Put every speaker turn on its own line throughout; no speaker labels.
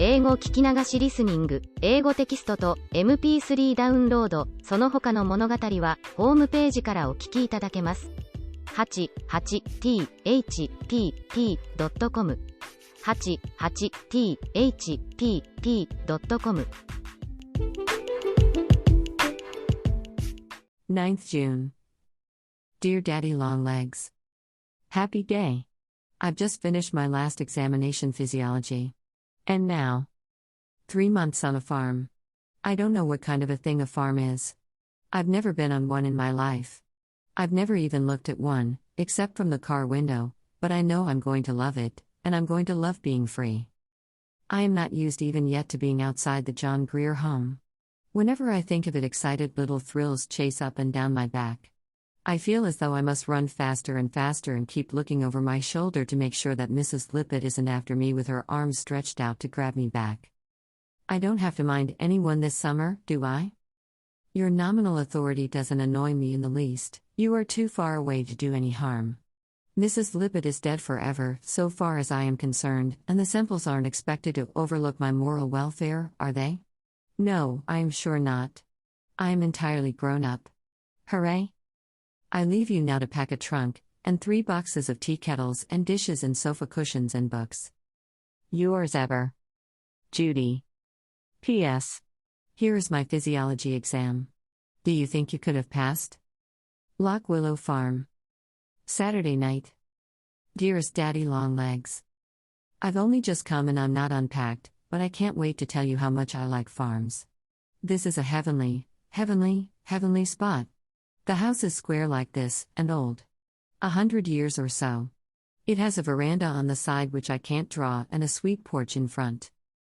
英語聞き流しリスニング、英語テキストと MP3 ダウンロード、その他の物語はホームページからお聞きいただけます。88thpp.com 88thpp.com
9th June. Dear Daddy Longlegs. Happy day. I've just finished my last examination physiology. And now, 3 months on a farm. I don't know what kind of a thing a farm is. I've never been on one in my life. I've never even looked at one, except from the car window, but I know I'm going to love it, and I'm going to love being free. I am not used even yet to being outside the John Grier home. Whenever I think of it, excited little thrills chase up and down my back. I feel as though I must run faster and faster and keep looking over my shoulder to make sure that Mrs. Lippett isn't after me with her arms stretched out to grab me back. I don't have to mind anyone this summer, do I? Your nominal authority doesn't annoy me in the least. You are too far away to do any harm. Mrs. Lippett is dead forever, so far as I am concerned, and the Semples aren't expected to overlook my moral welfare, are they? No, I am sure not. I am entirely grown up. Hooray! I leave you now to pack a trunk, and 3 boxes of tea kettles and dishes and sofa cushions and books. Yours ever, Judy. P.S. Here is my physiology exam. Do you think you could have passed? Lock Willow Farm. Saturday night. Dearest Daddy Longlegs. I've only just come and I'm not unpacked, but I can't wait to tell you how much I like farms. This is a heavenly spot. The house is square like this, and old. 100 years or so. It has a veranda on the side which I can't draw and a sweet porch in front.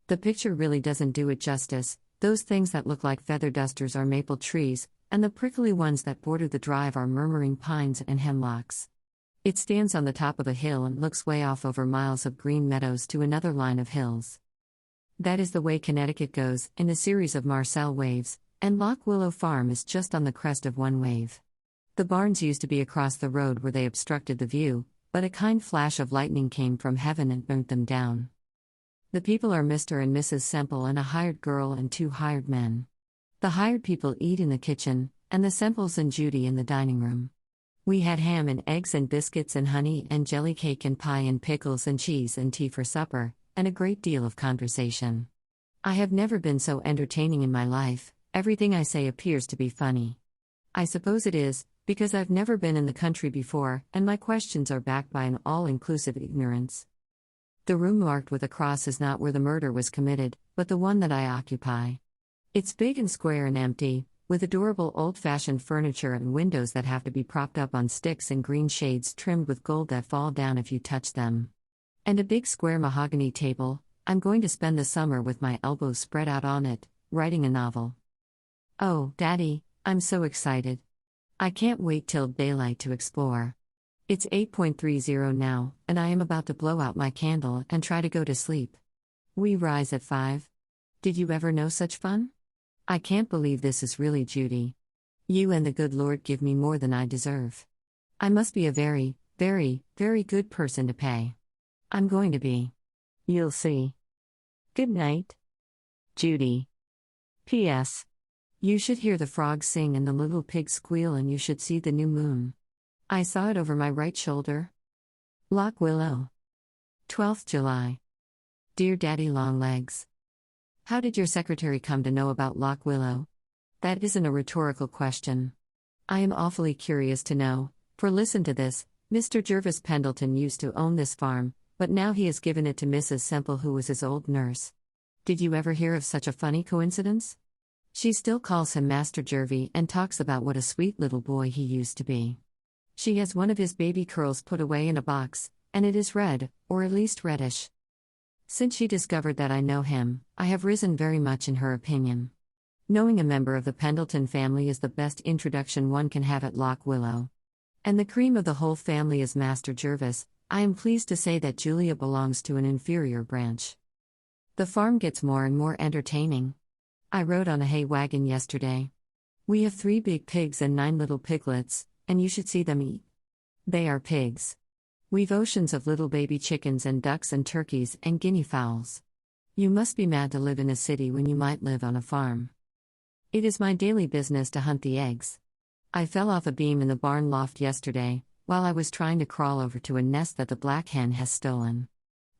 The picture really doesn't do it justice. Those things that look like feather dusters are maple trees, and the prickly ones that border the drive are murmuring pines and hemlocks. It stands on the top of a hill and looks way off over miles of green meadows to another line of hills. That is the way Connecticut goes, in a series of Marcel waves, and Lock Willow Farm is just on the crest of one wave. The barns used to be across the road where they obstructed the view, but a kind flash of lightning came from heaven and burnt them down. The people are Mr. and Mrs. Semple and a hired girl and 2 hired men. The hired people eat in the kitchen, and the Semples and Judy in the dining room. We had ham and eggs and biscuits and honey and jelly cake and pie and pickles and cheese and tea for supper, and a great deal of conversation. I have never been so entertaining in my life. Everything I say appears to be funny. I suppose it is, because I've never been in the country before, and my questions are backed by an all-inclusive ignorance. The room marked with a cross is not where the murder was committed, but the one that I occupy. It's big and square and empty, with adorable old-fashioned furniture and windows that have to be propped up on sticks and green shades trimmed with gold that fall down if you touch them. And a big square mahogany table. I'm going to spend the summer with my elbows spread out on it, writing a novel. Oh, Daddy, I'm so excited. I can't wait till daylight to explore. It's 8:30 now, and I am about to blow out my candle and try to go to sleep. We rise at 5. Did you ever know such fun? I can't believe this is really Judy. You and the good Lord give me more than I deserve. I must be a very, very, very good person to pay. I'm going to be. You'll see. Good night, Judy. P.S. You should hear the frogs sing and the little pigs squeal, and you should see the new moon. I saw it over my right shoulder. Lock Willow. 12th July. Dear Daddy Longlegs. How did your secretary come to know about Lock Willow? That isn't a rhetorical question. I am awfully curious to know, for listen to this, Mr. Jervis Pendleton used to own this farm, but now he has given it to Mrs. Semple, who was his old nurse. Did you ever hear of such a funny coincidence? She still calls him Master Jervy and talks about what a sweet little boy he used to be. She has one of his baby curls put away in a box, and it is red, or at least reddish. Since she discovered that I know him, I have risen very much in her opinion. Knowing a member of the Pendleton family is the best introduction one can have at Lock Willow. And the cream of the whole family is Master Jervis. I am pleased to say that Julia belongs to an inferior branch. The farm gets more and more entertaining. I rode on a hay wagon yesterday. We have 3 big pigs and 9 little piglets, and you should see them eat. They are pigs. We've oceans of little baby chickens and ducks and turkeys and guinea fowls. You must be mad to live in a city when you might live on a farm. It is my daily business to hunt the eggs. I fell off a beam in the barn loft yesterday, while I was trying to crawl over to a nest that the black hen has stolen.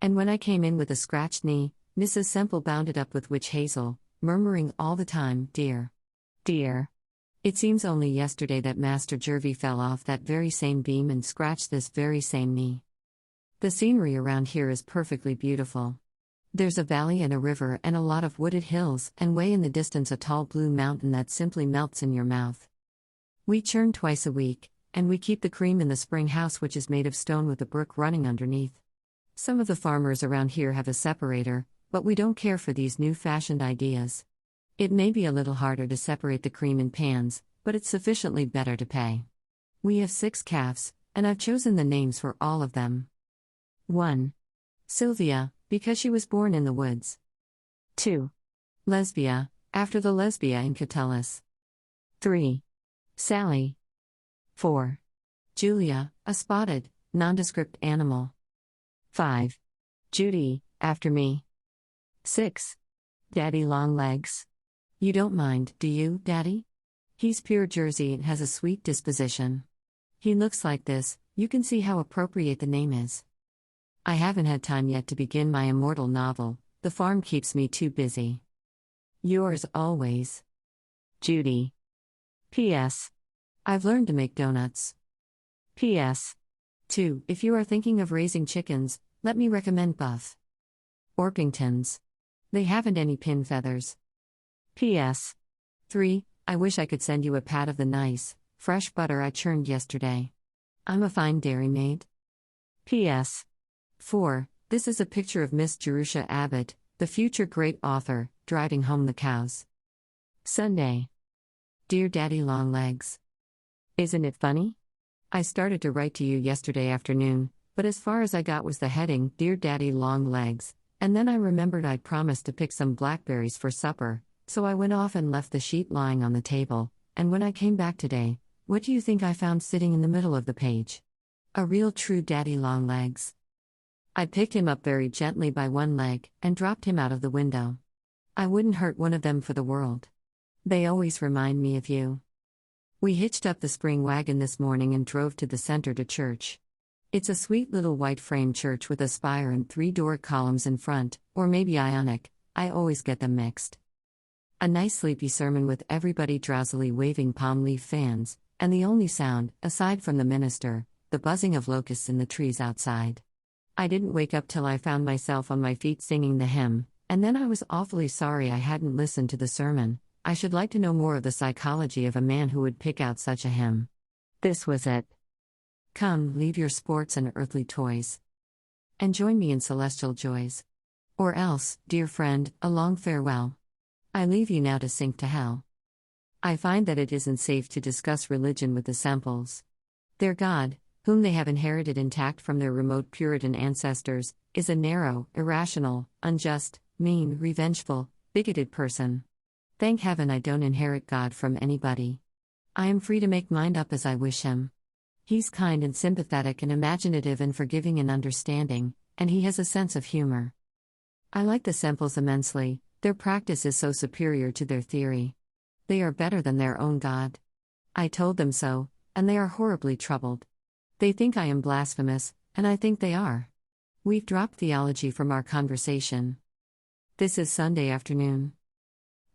And when I came in with a scratched knee, Mrs. Semple bounded up with witch hazel, murmuring all the time, "Dear. Dear." It seems only yesterday that Master Jervy fell off that very same beam and scratched this very same knee. The scenery around here is perfectly beautiful. There's a valley and a river and a lot of wooded hills, and way in the distance a tall blue mountain that simply melts in your mouth. We churn twice a week, and we keep the cream in the spring house, which is made of stone with a brook running underneath. Some of the farmers around here have a separator, but we don't care for these new-fashioned ideas. It may be a little harder to separate the cream in pans, but it's sufficiently better to pay. We have 6 calves, and I've chosen the names for all of them. 1. Sylvia, because she was born in the woods. 2. Lesbia, after the Lesbia in Catullus. 3. Sally. 4. Julia, a spotted, nondescript animal. 5. Judy, after me. 6. Daddy Longlegs. You don't mind, do you, Daddy? He's pure Jersey and has a sweet disposition. He looks like this, you can see how appropriate the name is. I haven't had time yet to begin my immortal novel, the farm keeps me too busy. Yours always, Judy. P.S. I've learned to make donuts. P.S. 2. If you are thinking of raising chickens, let me recommend Buff Orpingtons. They haven't any pin feathers. P.S. 3. I wish I could send you a pat of the nice, fresh butter I churned yesterday. I'm a fine dairy maid. P.S. 4. This is a picture of Miss Jerusha Abbott, the future great author, driving home the cows. Sunday. Dear Daddy Longlegs. Isn't it funny? I started to write to you yesterday afternoon, but as far as I got was the heading, Dear Daddy Longlegs, and then I remembered I'd promised to pick some blackberries for supper, so I went off and left the sheet lying on the table, and when I came back today, what do you think I found sitting in the middle of the page? A real true Daddy Longlegs. I picked him up very gently by one leg, and dropped him out of the window. I wouldn't hurt one of them for the world. They always remind me of you. We hitched up the spring wagon this morning and drove to the center to church. It's a sweet little white frame church with a spire and 3 Doric columns in front, or maybe Ionic, I always get them mixed. A nice sleepy sermon with everybody drowsily waving palm leaf fans, and the only sound, aside from the minister, the buzzing of locusts in the trees outside. I didn't wake up till I found myself on my feet singing the hymn, and then I was awfully sorry I hadn't listened to the sermon. I should like to know more of the psychology of a man who would pick out such a hymn. This was it. Come, leave your sports and earthly toys, and join me in celestial joys. Or else, dear friend, a long farewell. I leave you now to sink to hell. I find that it isn't safe to discuss religion with the Semples. Their God, whom they have inherited intact from their remote Puritan ancestors, is a narrow, irrational, unjust, mean, revengeful, bigoted person. Thank heaven I don't inherit God from anybody. I am free to make mine up as I wish him. He's kind and sympathetic and imaginative and forgiving and understanding, and he has a sense of humor. I like the Semples immensely, their practice is so superior to their theory. They are better than their own God. I told them so, and they are horribly troubled. They think I am blasphemous, and I think they are. We've dropped theology from our conversation. This is Sunday afternoon.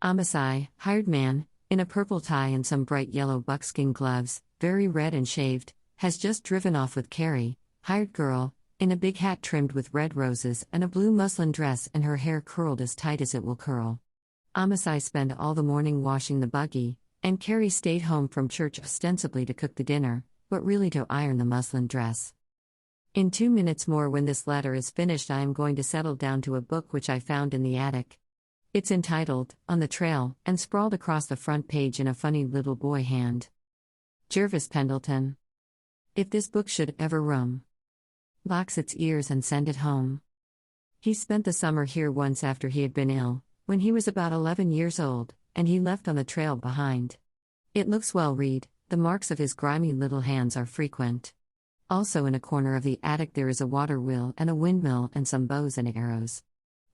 Amasai, hired man, in a purple tie and some bright yellow buckskin gloves, very red and shaved, has just driven off with Carrie, hired girl, in a big hat trimmed with red roses and a blue muslin dress and her hair curled as tight as it will curl. Amasai spent all the morning washing the buggy, and Carrie stayed home from church ostensibly to cook the dinner, but really to iron the muslin dress. In 2 minutes more, when this letter is finished, I am going to settle down to a book which I found in the attic. It's entitled, On the Trail, and sprawled across the front page in a funny little boy hand. Jervis Pendleton. If this book should ever roam, box its ears and send it home. He spent the summer here once after he had been ill, when he was about 11 years old, and he left on the trail behind. It looks well read, the marks of his grimy little hands are frequent. Also in a corner of the attic there is a water wheel and a windmill and some bows and arrows.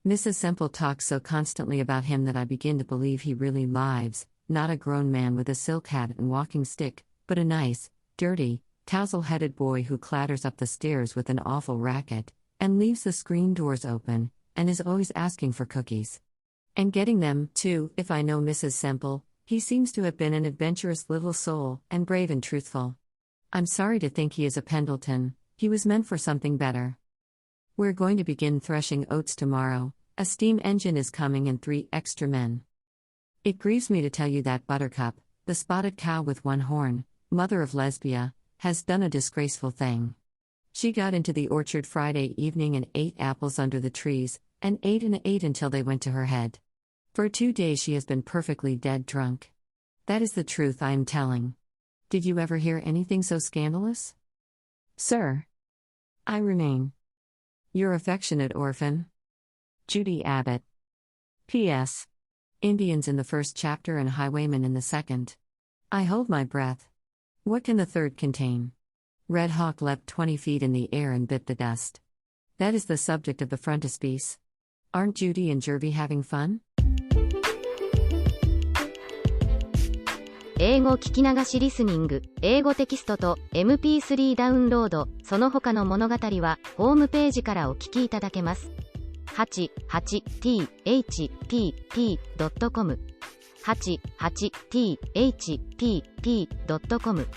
Mrs. Semple talks so constantly about him that I begin to believe he really lives, not a grown man with a silk hat and walking stick, but a nice, dirty, tousle-headed boy who clatters up the stairs with an awful racket, and leaves the screen doors open, and is always asking for cookies. And getting them, too. If I know Mrs. Semple, he seems to have been an adventurous little soul, and brave and truthful. I'm sorry to think he is a Pendleton. He was meant for something better. We're going to begin threshing oats tomorrow. A steam engine is coming and 3 extra men. It grieves me to tell you that Buttercup, the spotted cow with one horn, mother of Lesbia, has done a disgraceful thing. She got into the orchard Friday evening and ate apples under the trees, and ate until they went to her head. For 2 days she has been perfectly dead drunk. That is the truth I am telling. Did you ever hear anything so scandalous? Sir, I remain your affectionate orphan, Judy Abbott. P.S. Indians in the first chapter and highwaymen in the second. I hold my breath. What can the third contain? Red Hawk leapt 20 feet in the air and bit the dust. That is the subject of the frontispiece. Aren't Judy and Jervy having fun?
英語聞き流しリスニング、英語テキストと MP3 ダウンロード、その他の物語はホームページからお聞きいただけます。88thpp.com 88thpp.com